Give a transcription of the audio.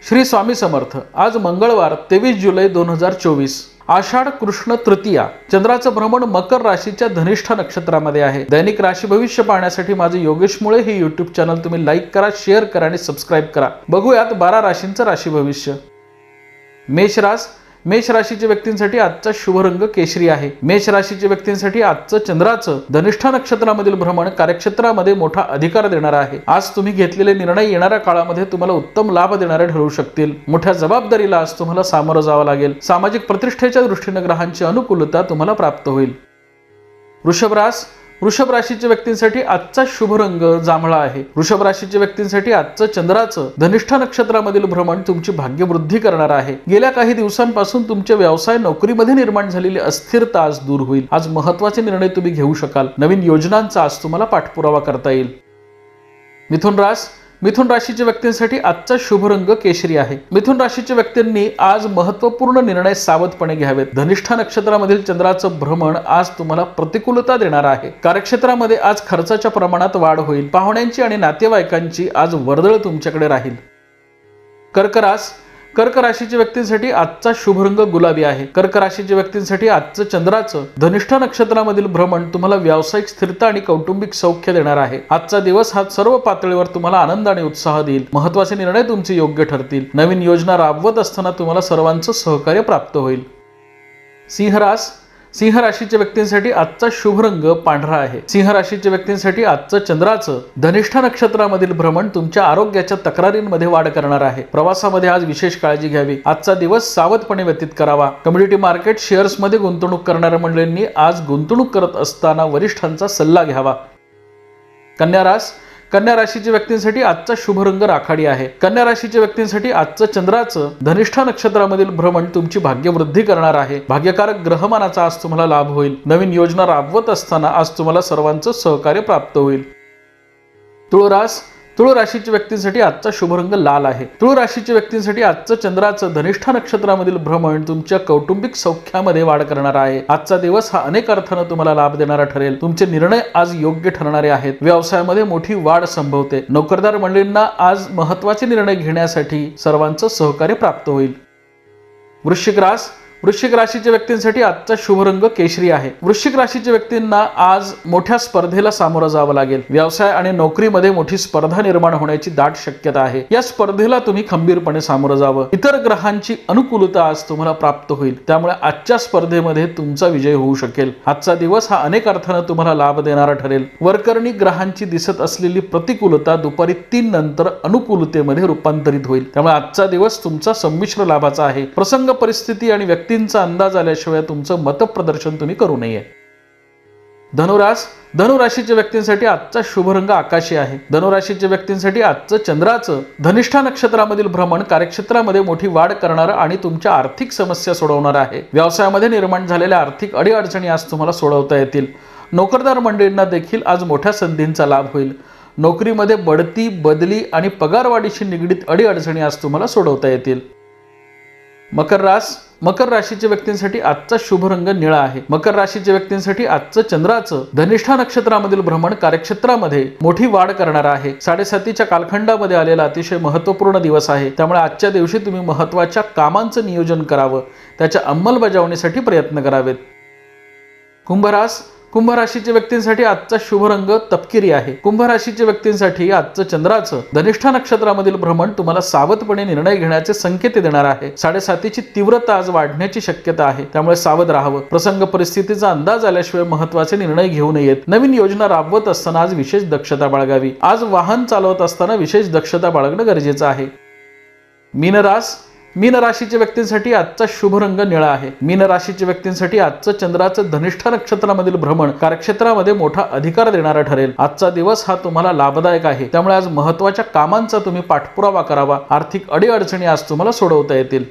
श्री स्वामी समर्थ। आज मंगळवार 23 जुलै 2024, आषाढ कृष्ण तृतीया। चंद्राचं भ्रमण मकर राशीच्या धनिष्ठा नक्षत्रामध्ये आहे। दैनिक राशी भविष्य पाहण्यासाठी माझे योगेश मुळे हे YouTube चॅनल तुम्ही लाईक करा, शेअर करा आणि सबस्क्राइब करा। बघूयात 12 राशींचं राशी भविष्य। मेष राशीच्या व्यक्तींसाठी आजचा शुभ रंग केशरी आहे। मेष राशीच्या व्यक्तींसाठी आजचं चंद्राचं धनिष्ठा नक्षत्रामधील भ्रमण कार्यक्षेत्रामध्ये मोठा अधिकार देणार आहे। आज तुम्ही घेतलेले निर्णय येणाऱ्या काळामध्ये तुम्हाला उत्तम लाभ देणारे ठरू शकतील। मोठ्या जबाबदारीला आज तुम्हाला सामोरं जावं लागेल। सामाजिक प्रतिष्ठेच्या दृष्टीने ग्रहांची अनुकूलता तुम्हाला प्राप्त होईल। वृषभ राशीच्या व्यक्तींसाठी आजचा शुभ रंग जांभळा आहे। वृषभ राशीच्या व्यक्तींसाठी आजचं चंद्राचं धनिष्ठा नक्षत्रामधील भ्रमण तुमची भाग्यवृद्धी करणार आहे। गेल्या काही दिवसांपासून तुमच्या व्यवसाय नोकरीमध्ये निर्माण झालेली अस्थिरता आज दूर होईल। आज महत्त्वाचे निर्णय तुम्ही घेऊ शकाल। नवीन योजनांचा आज तुम्हाला पाठपुरावा करता येईल। मिथुन राशीच्या व्यक्तींसाठी आजचा शुभ रंग केशरी आहे। मिथुन राशीच्या व्यक्तींनी आज महत्त्वपूर्ण निर्णय सावधपणे घ्यावेत। धनिष्ठा नक्षत्रामधील चंद्राचं भ्रमण आज तुम्हाला प्रतिकूलता देणार आहे। कार्यक्षेत्रामध्ये आज खर्चाच्या प्रमाणात वाढ होईल। पाहुण्यांची आणि नातेवाईकांची आज वर्दळ तुमच्याकडे राहील। कर्क राशीच्या व्यक्तींसाठी आजचा शुभ रंग गुलाबी आहे। कर्क राशीच्या व्यक्तींसाठी आजचं चंद्राचं धनिष्ठा नक्षत्रामधील भ्रमण तुम्हाला व्यावसायिक स्थिरता आणि कौटुंबिक सौख्य देणार आहे। आजचा दिवस हा सर्व पातळीवर तुम्हाला आनंद आणि उत्साह देईल। महत्त्वाचे निर्णय तुमचे योग्य ठरतील। नवीन योजना राबवत असताना तुम्हाला सर्वांचं सहकार्य प्राप्त होईल। सिंह राशीच्या व्यक्तींसाठी आजचा शुभ रंग पांढरा आहे। सिंह राशीच्या व्यक्तींसाठी आजचं चंद्राचं धनिष्ठा नक्षत्रामधील भ्रमण तुमच्या आरोग्याच्या तक्रारींमध्ये वाढ करणार आहे। प्रवासामध्ये आज विशेष काळजी घ्यावी। आजचा दिवस सावधपणे व्यतीत करावा। कमोडिटी मार्केट शेअर्समध्ये गुंतवणूक करणाऱ्या मंडळींनी आज गुंतवणूक करत असताना वरिष्ठांचा सल्ला घ्यावा। कन्या राशीच्या व्यक्तींसाठी आजचा शुभ रंग राखाडी आहे। कन्या राशीच्या व्यक्तींसाठी आजचं चंद्राचं धनिष्ठा नक्षत्रामधील भ्रमण तुमची भाग्यवृद्धी करणार आहे। भाग्यकारक ग्रहमानाचा आज तुम्हाला लाभ होईल। नवीन योजना राबवत असताना आज तुम्हाला सर्वांचं सहकार्य प्राप्त होईल। तुळ राशीच्या व्यक्तींसाठी आजचा शुभ रंग लाल आहे। तुळ राशीच्या व्यक्तींसाठी आजचं चंद्राचं धनिष्ठा नक्षत्रामधील भ्रमण तुमच्या कौटुंबिक सौख्यामध्ये वाढ करणार आहे। आजचा दिवस हा अनेक अर्थाने तुम्हाला लाभ देणारा ठरेल। तुमचे निर्णय आज योग्य ठरणारे आहेत। व्यवसायामध्ये मोठी वाढ संभवते। नोकरदार मंडळींना आज महत्त्वाचे निर्णय घेण्यासाठी सर्वांचं सहकार्य प्राप्त होईल। वृश्चिक राशीच्या व्यक्तींसाठी आजचा शुभ रंग केशरी आहे। वृश्चिक राशीच्या व्यक्तींना आज मोठ्या स्पर्धेला सामोरं जावं लागेल। व्यवसाय आणि नोकरीमध्ये मोठी स्पर्धा निर्माण होण्याची दाट शक्यता आहे। या स्पर्धेला तुम्ही खंबीरपणे सामोरं जावं। इतर ग्रहांची अनुकूलता आज तुम्हाला प्राप्त होईल। त्यामुळे आजच्या स्पर्धेमध्ये तुमचा विजय होऊ शकेल। आजचा दिवस हा अनेक अर्थाने तुम्हाला लाभ देणारा ठरेल। वरकरणी ग्रहांची दिसत असलेली प्रतिकूलता दुपारी 3 नंतर अनुकूलतेमध्ये रूपांतरित होईल। त्यामुळे आजचा दिवस तुमचा संमिश्र लाभाचा आहे। प्रसंग परिस्थिती आणि व्यक्तींचा अंदाज आल्याशिवाय तुमचं मतप्रदर्शन तुम्ही करू नये। धनुराशीच्या व्यक्तींसाठी आजचा शुभ रंग आकाशी आहे। धनुराशीच्या व्यक्तींसाठी आजचं चंद्राचं धनिष्ठा नक्षत्रामधील भ्रमण कार्यक्षेत्रामध्ये मोठी वाढ करणार आणि तुमच्या आर्थिक समस्या सोडवणार आहे। व्यवसायामध्ये निर्माण झालेल्या आर्थिक अडीअडचणी आज तुम्हाला सोडवता येतील। नोकरदार मंडळींना देखील आज मोठ्या संधींचा लाभ होईल। नोकरीमध्ये बढती, बदली आणि पगारवाढीशी निगडीत अडीअडचणी आज तुम्हाला सोडवता येतील। मकर राशीच्या व्यक्तींसाठी आजचा शुभ रंग निळा आहे। मकर राशीच्या व्यक्तींसाठी आजचं चंद्राचं धनिष्ठा नक्षत्रामधील भ्रमण कार्यक्षेत्रामध्ये मोठी वाढ करणार आहे। 7.5च्या कालखंडामध्ये आलेला अतिशय महत्त्वपूर्ण दिवस आहे। त्यामुळे आजच्या दिवशी तुम्ही महत्त्वाच्या कामांचं नियोजन करावं। त्याच्या अंमलबजावणीसाठी प्रयत्न करावेत। कुंभ राशीच्या व्यक्तींसाठी आजचा शुभ रंग तपकिरी आहे। कुंभ राशीच्या व्यक्तींसाठी आजचं चंद्राचं धनिष्ठा नक्षत्रामधील भ्रमण तुम्हाला सावधपणे निर्णय घेण्याचे संकेत देणार आहे। 7.5ची तीव्रता आज वाढण्याची शक्यता आहे। त्यामुळे सावध राहावं। प्रसंग परिस्थितीचा अंदाज आल्याशिवाय महत्त्वाचे निर्णय घेऊ नयेत। नवीन योजना राबवत असताना आज विशेष दक्षता बाळगावी। आज वाहन चालवत असताना विशेष दक्षता बाळगणं गरजेचं आहे। मीन राशीच्या व्यक्तींसाठी आजचा शुभ रंग निळा आहे। मीन राशीच्या व्यक्तींसाठी आजचं चंद्राचं धनिष्ठा नक्षत्रामधील भ्रमण कार्यक्षेत्रामध्ये मोठा अधिकार देणारा ठरेल। आजचा दिवस हा तुम्हाला लाभदायक आहे। त्यामुळे आज महत्त्वाच्या कामांचा तुम्ही पाठपुरावा करावा। आर्थिक अडीअडचणी आज तुम्हाला सोडवता येतील।